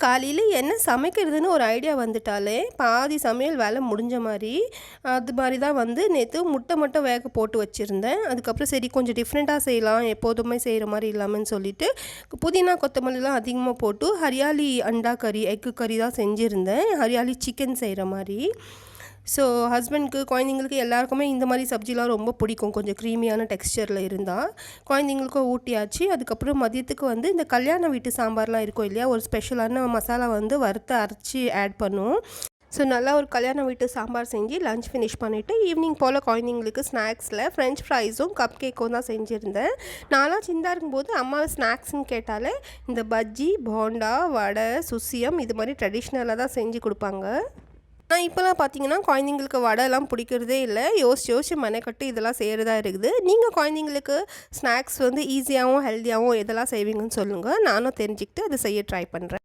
காலையில் என்ன சமைக்கிறதுன்னு ஒரு ஐடியா வந்துட்டாலே பாதி சமையல் வேலை முடிஞ்ச மாதிரி. அது மாதிரி தான் வந்து நேற்று முட்டை மட்டும் வேக போட்டு வச்சுருந்தேன். அதுக்கப்புறம் சரி கொஞ்சம் டிஃப்ரெண்ட்டாக செய்யலாம், எப்போதுமே செய்கிற மாதிரி இல்லாமன்னு சொல்லிட்டு புதினா கொத்தமல்லிலாம் அதிகமாக போட்டு ஹரியாலி அண்டா கறி, எக்கு கறி தான் செஞ்சுருந்தேன். ஹரியாலி சிக்கன் செய்கிற மாதிரி. ஸோ ஹஸ்பண்ட்க்கு, குழந்தைங்களுக்கு எல்லாருக்குமே இந்த மாதிரி சப்ஜிலாம் ரொம்ப பிடிக்கும். கொஞ்சம் க்ரீமியான டெக்ஸ்சரில் இருந்தால் குழந்தைங்களுக்கும் ஊட்டியாச்சு. அதுக்கப்புறம் மதியத்துக்கு வந்து இந்த கல்யாண வீட்டு சாம்பார்லாம் இருக்கும் இல்லையா, ஒரு ஸ்பெஷலான மசாலா வந்து வறுத்து அரைச்சி ஆட் பண்ணுவோம். ஸோ நல்லா ஒரு கல்யாண வீட்டு சாம்பார் செஞ்சு லஞ்ச் ஃபினிஷ் பண்ணிவிட்டு ஈவினிங் போல் குழந்தைங்களுக்கு ஸ்நாக்ஸில் ஃப்ரெஞ்ச் ஃப்ரைஸும் கப் கேக்கும் தான் செஞ்சுருந்தேன். நான்லாம் சின்னதாக இருக்கும்போது அம்மாவை ஸ்நாக்ஸ்ன்னு கேட்டாலே இந்த பஜ்ஜி, போண்டா, வடை, சுசியம் இது மாதிரி ட்ரெடிஷ்னலாக தான் செஞ்சு கொடுப்பாங்க. ஆனால் இப்போலாம் பார்த்தீங்கன்னா குழந்தைங்களுக்கு வடைலாம் பிடிக்கிறதே இல்லை. யோசிச்சு மெனக்கட்டு இதெல்லாம் செய்கிறதா இருக்குது. நீங்கள் குழந்தைங்களுக்கு ஸ்நாக்ஸ் வந்து ஈஸியாகவும் ஹெல்த்தியாகவும் எதெல்லாம் செய்வீங்கன்னு சொல்லுங்கள். நானும் தெரிஞ்சுக்கிட்டு அதை செய்ய ட்ரை பண்ணுறேன்.